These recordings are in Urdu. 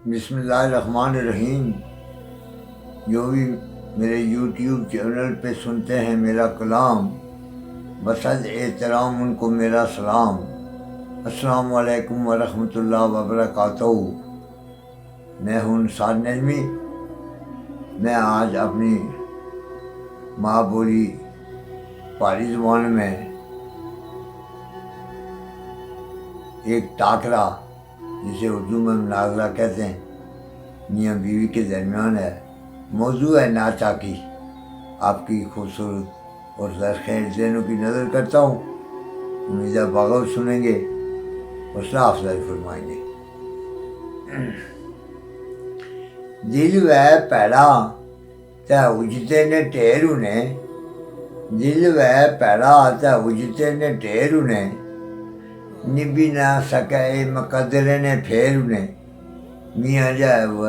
بسم اللہ الرحمن الرحیم۔ جو بھی میرے یوٹیوب چینل پہ سنتے ہیں میرا کلام، بصد احترام ان کو میرا سلام۔ السلام علیکم ورحمۃ اللہ وبرکاتہ۔ میں ہوں نثار نجمی۔ میں آج اپنی ماں بولی پہاڑی زبان میں ایک ٹاکرا، جسے اردو میں مناظرہ کہتے ہیں، میاں بیوی کے درمیان ہے۔ موضوع ہے ناچاکی۔ آپ کی خوبصورت اور زرخیز ذہنوں کی نظر کرتا ہوں، امید ہے بغور سنیں گے، حوصلہ افزائی فرمائیں گے۔ دل وے پیڑا تے اجتے نے ٹھیر انہیں، دل وے پیڑا تے اجتے نے ٹھیر انہیں، نبھی نہ سکے مقدرے نے پھیر انہیں۔ میاں جو ہے وہ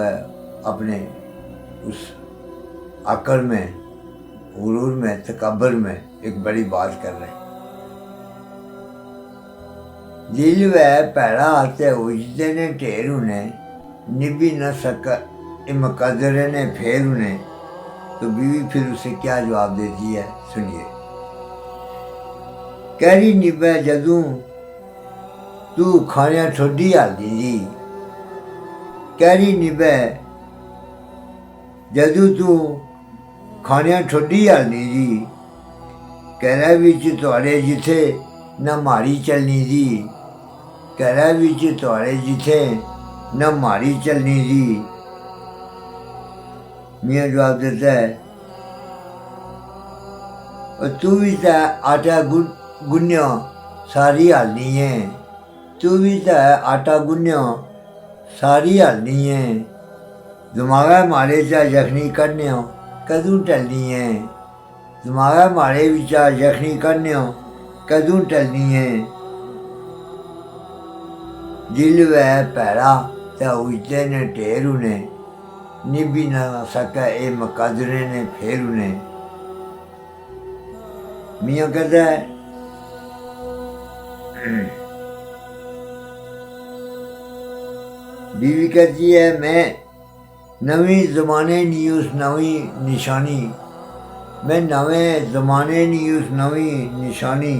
اپنے اس عقل میں، غرور میں، تکبر میں ایک بڑی بات کر رہے ہیں۔ دل وے پیڑا تے اجتے نے ٹھیر انہیں، نبھی نہ سکے مقدرے نے پھیر انہیں۔ تو بیوی پھر اسے کیا جواب دیتی ہے، سنیے۔ کہری نبھے جدوں تو کھانے ٹھوڈی آلدی جی، کہری نبھے جدوں تو کھانے ٹھوڈی آلدی جی، کہرے وچ تواڈے جتھے نہ ماری چلنی جی، کہرے وچ تواڈے جتھے نہ ماری چلنی جی۔ میاں جواب دیتا ہے، تو بھی تے آٹا گنیا ساری ہلنی ہے، تو بھی تے آٹا گنیا ساری ہلنی ہے، دماغے مارے چا یخنی کڈنے کدوں ٹلنی ہے، دماغے مارے وچا یخنی کڈنے کدوں ٹلنی ہے۔ دل وے پیڑا تے اجتے نے ٹھیر انہیں، نبھی نہ سکے اے مقدرے نے پھیر انہیں۔ میاں کہتا ہے بیوی کہتی ہے، میں نویں زمانے نہیں اس نویں نشانی، میں نویں زمانے نہیں اس نویں نشانی،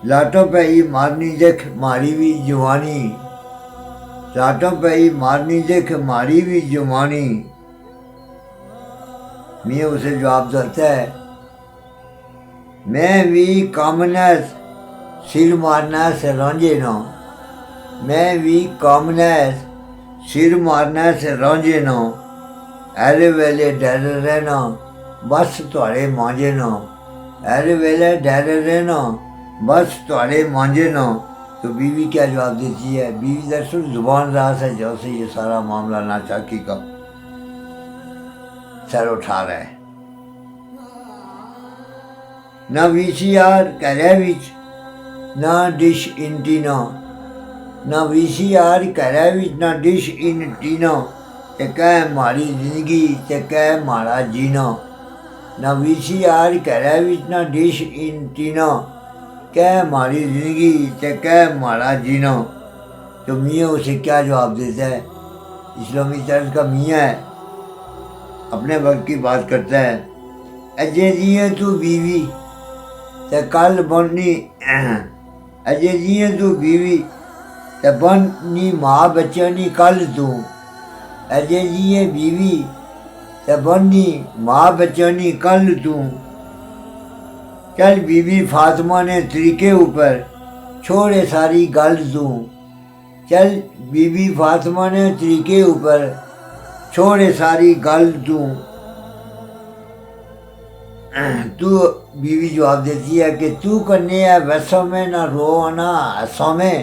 لاٹوں پہ ہی مارنی دیکھ ماری بھی جوانی، لاٹوں پہ ہی مارنی دیکھ ماری بھی جوانی۔ میاں اسے جواب دیتا ہے، میں بھی کامنس سر مارنا سے رانجے نا، میں بھی کامنس سر مارنا سے رانجے نا، ہر ویلے ڈر رہنا بس تواڈے مانجے نا، ہر ویلے ڈر رہنا بس تواڈے مانجے نا۔ تو بیوی کیا جواب دیتی ہے؟ بیوی دراصل زبان راز ہے جو سے یہ سارا معاملہ ناچاکی کا سر اٹھا رہا ہے۔ نہ وی سی آر گھرے وچ، نہ ڈش انٹینا، نہ وی سی آر گھرے وچ نہ ڈش انٹینا، تے کہ ماری زندگی تے کہ مارا جینا، نہ وی سی آر گھرے وچ نہ ڈش انٹینا، کہ ماری زندگی تے کہ مارا جینا۔ تو میاں اسے کیا جواب دیتا ہے؟ اسلامی طرز کا میاں ہے، اپنے وقت کی بات کرتا ہے۔ اجے جیے تو بیوی تے کل بننی، اجے جیے تو بیوی تے بننی ماں بچانی کل تو، اجے جیے بیوی تے بننی ماں بچانی کل تو، چل بی بی فاطمہ نے طریقے اوپر چھوڑے ساری گل تو، چل بی بی فاطمہ نے طریقے اوپر چھوڑے ساری گل تو بیوی جواب دیتی ہے کہ تو کنے ہے ویسوں میں نہ روانا ایسوں میں،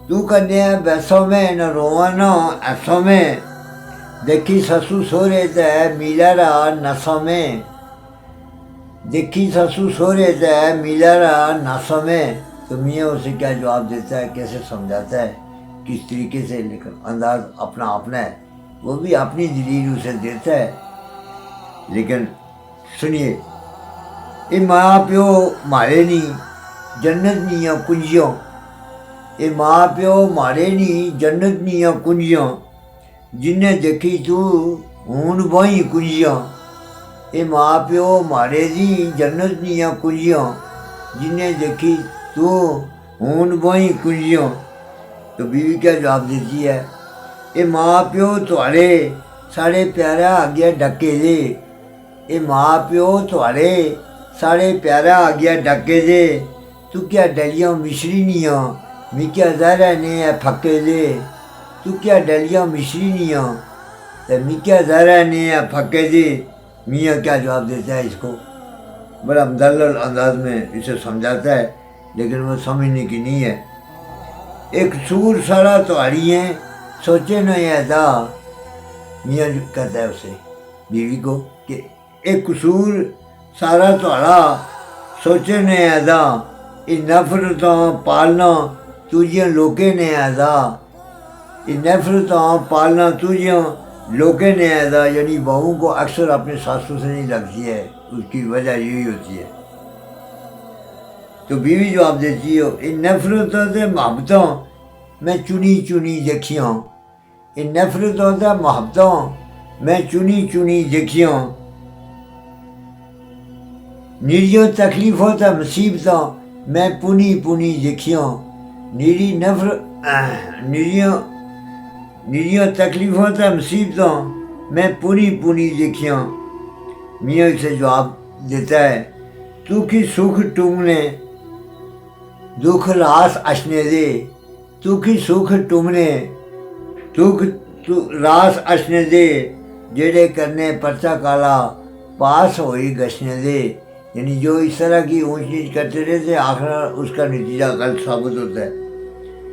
تو کنے ہے ویسوں میں نہ روانا ایسوں میں، دیکھی سسو سورے تے میلا را نسوں میں، دیکھی سسو سورے تے میلا را نسوں میں۔ تو میاں اسے کیا جواب دیتا ہے، کیسے سمجھاتا ہے، کس طریقے سے، لیکن انداز اپنا اپنا ہے، وہ بھی اپنی دلیل اسے دیتا ہے۔ لیکن سنیے، یہ ماں پیو مارے نہیں جنت نہیں کنجیوں، یہ ماں پیو مارے نہیں جنت نیاں کنجیاں جنہیں دیکھی تو ہون بائی کنجیاں یہ ماں پیو مارے دی جنت نیاں کنجیاں جنہیں دیکھی تو ہون بائی کنجیاں. تو بیوی کیا جواب دیتی ہے؟ یہ ماں پیو تھوڑے ساڑے پیارا آگیا ڈکے دے یہ ماں پیو تھوڑے ساڑے پیارا آگیا ڈکے دے تو کیا ڈلیاں مشری نیاں می کیا زہرہ نے ہے پھکے دے تو کیا ڈلیاں مشری نیاں می کیا زہرہ نے ہے پھکے دے. میاں کیا جواب دیتا ہے اس کو؟ بڑا مدلل انداز میں اسے سمجھاتا ہے لیکن وہ سمجھنے کی نہیں ہے. ایک سور سارا تہاڑی ہیں سوچے نہ یہ ادا. میاں کہتا ہے اسے بیوی کو کہ ایک قصور سارا تہاڑا سوچے نے ادا یہ نفرتاں پالنا تجھیاں لوکے نے ادا یہ نفرتاں پالنا تجھیاں لوکے نے ادا. یعنی بہوؤں کو اکثر اپنے ساسوں سے نہیں لگتی ہے اس کی وجہ یہی ہوتی ہے. تو بیوی جواب دیتی ہے ان نفرتوں سے محبتوں میں چنی چنی دیکھیاں ان نفرتوں سے محبتوں میں چنی چنی دیکھیاں نیریوں تکلیفوں سے مصیبتوں میں پنی پنی دیکھیاں نیری نیریوں تکلیفوں سے مصیبتوں میں پنی پنی دیکھیاں. میاں اسے جواب دیتا ہے تو کی سکھ ٹومنے دکھ راس اشنے دے تو کی سکھ ٹومنے دکھ راس اشنے دے جڑے کرنے پرچا کالا پاس ہوئی گشنے دے. یعنی جو اس طرح کی اونچ نیچ کرتے رہتے آخر اس کا نتیجہ غلط ثابت ہوتا ہے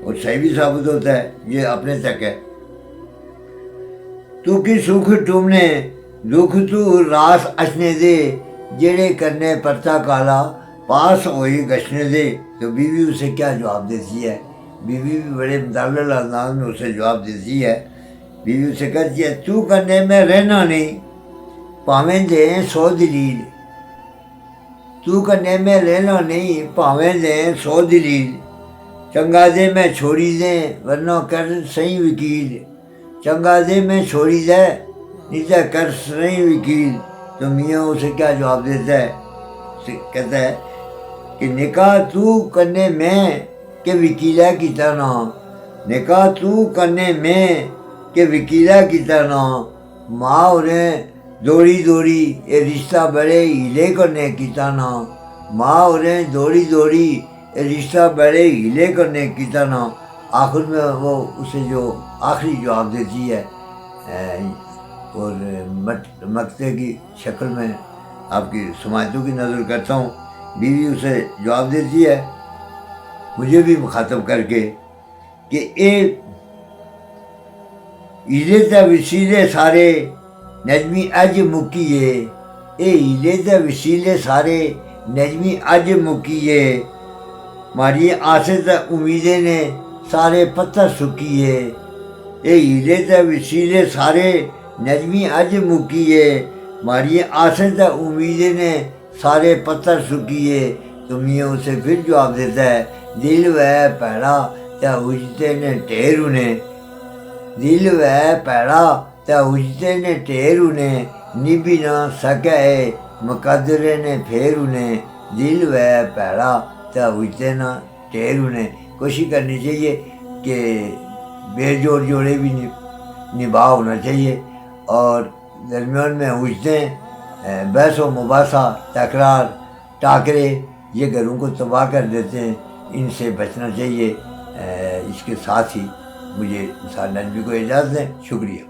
اور صحیح بھی ثابت ہوتا ہے. یہ اپنے تک ہے. تو کی سکھ ٹومنے دکھ تو راس اشنے دے جڑے کرنے پرچا کالا پاس ہوئی گشنے دے. تو بیوی اسے کیا جواب دیتی ہے؟ بیوی بھی بڑے مدلل انداز میں اسے جواب دیتی ہے. بیوی اسے کہتی ہے تو کرنے میں رہنا نہیں پاویں دیں 100 دلیل تو کرنے میں رہنا نہیں پاویں دیں 100 دلیل چنگا دے میں چھوڑی دیں ورنہ کر صحیح وکیل چنگا دے میں چھوڑی دے نیچے کر صحیح وکیل. تو میاں اسے کیا جواب دیتا ہے؟ کہتا ہے کہ نکاح تو کرنے میں کہ وکیلہ کی طرح نکاح تو کرنے میں کہ وکیلہ کی طرح ماں اوریں دوڑی دوڑی یہ رشتہ بڑے ہیلے کرنے کی طرح ماں اوریں دوڑی دوڑی یہ رشتہ بڑے ہیلے کرنے کی طرح. آخر میں وہ اسے جو آخری جواب دیتی ہے اور مقطع کی شکل میں آپ کی سماعتوں کی نظر کرتا ہوں. بیوی اسے جواب دیتی ہے مجھے بھی مخاطب کر کے کہ اے ہیلے تے وسیلے سارے نجمی اج مکیے اے ہیلے تے وسیلے سارے نجمی اج مکیے ماری آسے تے امیدیں نے سارے پتھر سکیے اے ہیلے تے وسیلے سارے نجمی اج مکیے ماری آسے تے امیدیں نے سارے پتھر سکیے. تو میاں اسے پھر جواب دیتا ہے دل وے پیڑا تے اجتے نے ٹھیر انہیں دل وے پیڑا تے اجتے نے ٹھیر انہیں نبھی نہ سکے مقدرے نے پھیر انہیں دل وے پیڑا تے اجتے نہ ٹھیر انہیں. کوشش کرنی چاہیے کہ بے جوڑ جوڑے بھی نباہ ہونا چاہیے اور درمیان میں اجتیں بحث و مباحثہ تکرار ٹاکرے یہ گھروں کو تباہ کر دیتے ہیں. ان سے بچنا چاہیے. اس کے ساتھ ہی مجھے نثار نجمی کو اجازت دیں. شکریہ.